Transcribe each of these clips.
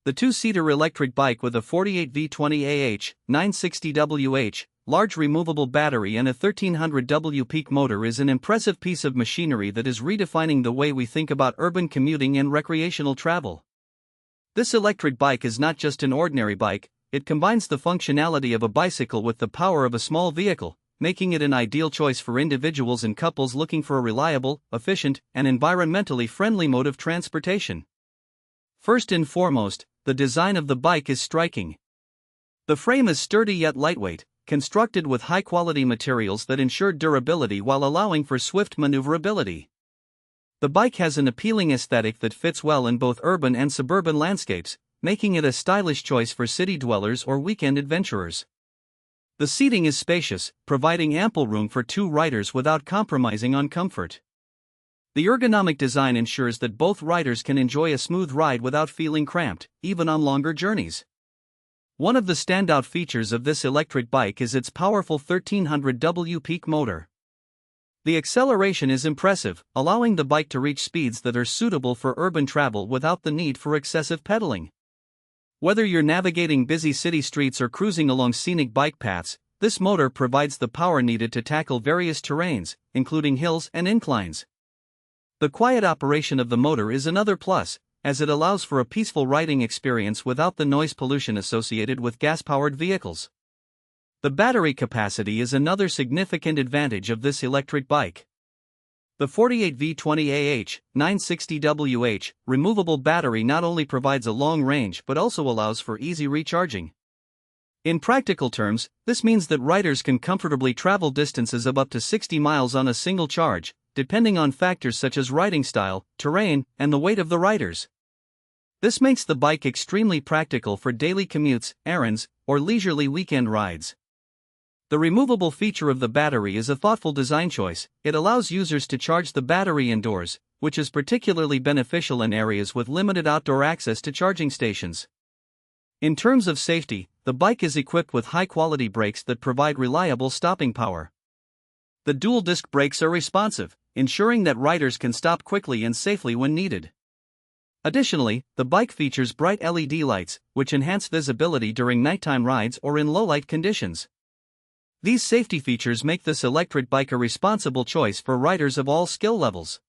The two-seater electric bike with a 48V 20AH, 960Wh, large removable battery and a 1300W peak motor is an impressive piece of machinery that is redefining the way we think about urban commuting and recreational travel. This electric bike is not just an ordinary bike, it combines the functionality of a bicycle with the power of a small vehicle, making it an ideal choice for individuals and couples looking for a reliable, efficient, and environmentally friendly mode of transportation. First and foremost, the design of the bike is striking. The frame is sturdy yet lightweight, constructed with high-quality materials that ensure durability while allowing for swift maneuverability. The bike has an appealing aesthetic that fits well in both urban and suburban landscapes, making it a stylish choice for city dwellers or weekend adventurers. The seating is spacious, providing ample room for two riders without compromising on comfort. The ergonomic design ensures that both riders can enjoy a smooth ride without feeling cramped, even on longer journeys. One of the standout features of this electric bike is its powerful 1300W peak motor. The acceleration is impressive, allowing the bike to reach speeds that are suitable for urban travel without the need for excessive pedaling. Whether you're navigating busy city streets or cruising along scenic bike paths, this motor provides the power needed to tackle various terrains, including hills and inclines. The quiet operation of the motor is another plus, as it allows for a peaceful riding experience without the noise pollution associated with gas-powered vehicles. The battery capacity is another significant advantage of this electric bike. The 48V 20AH, 960Wh, removable battery not only provides a long range but also allows for easy recharging. In practical terms, this means that riders can comfortably travel distances of up to 60 miles on a single charge, depending on factors such as riding style, terrain, and the weight of the riders. This makes the bike extremely practical for daily commutes, errands, or leisurely weekend rides. The removable feature of the battery is a thoughtful design choice. It allows users to charge the battery indoors, which is particularly beneficial in areas with limited outdoor access to charging stations. In terms of safety, the bike is equipped with high-quality brakes that provide reliable stopping power. The dual-disc brakes are responsive, ensuring that riders can stop quickly and safely when needed. Additionally, the bike features bright LED lights, which enhance visibility during nighttime rides or in low-light conditions. These safety features make this electric bike a responsible choice for riders of all skill levels.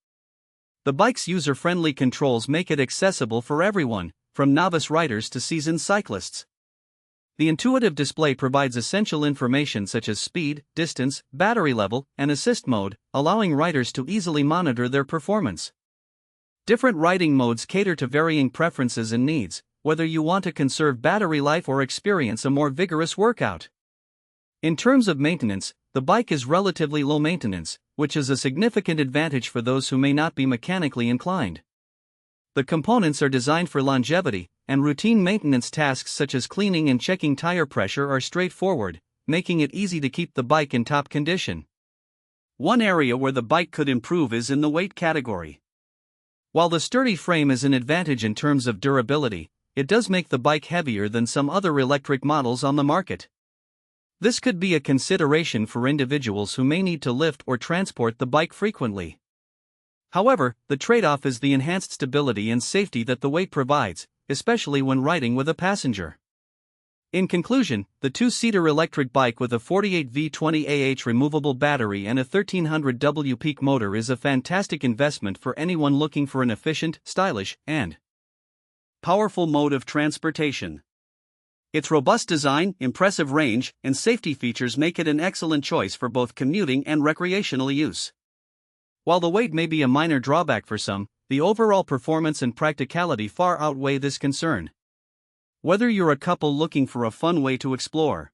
The bike's user-friendly controls make it accessible for everyone, from novice riders to seasoned cyclists. The intuitive display provides essential information such as speed, distance, battery level, and assist mode, allowing riders to easily monitor their performance. Different riding modes cater to varying preferences and needs, whether you want to conserve battery life or experience a more vigorous workout. In terms of maintenance, the bike is relatively low maintenance, which is a significant advantage for those who may not be mechanically inclined. The components are designed for longevity, and routine maintenance tasks such as cleaning and checking tire pressure are straightforward, making it easy to keep the bike in top condition. One area where the bike could improve is in the weight category. While the sturdy frame is an advantage in terms of durability, it does make the bike heavier than some other electric models on the market. This could be a consideration for individuals who may need to lift or transport the bike frequently. However, the trade-off is the enhanced stability and safety that the weight provides, especially when riding with a passenger. In conclusion, the two-seater electric bike with a 48V 20AH removable battery and a 1300W peak motor is a fantastic investment for anyone looking for an efficient, stylish, and powerful mode of transportation. Its robust design, impressive range, and safety features make it an excellent choice for both commuting and recreational use. While the weight may be a minor drawback for some, the overall performance and practicality far outweigh this concern. Whether you're a couple looking for a fun way to explore,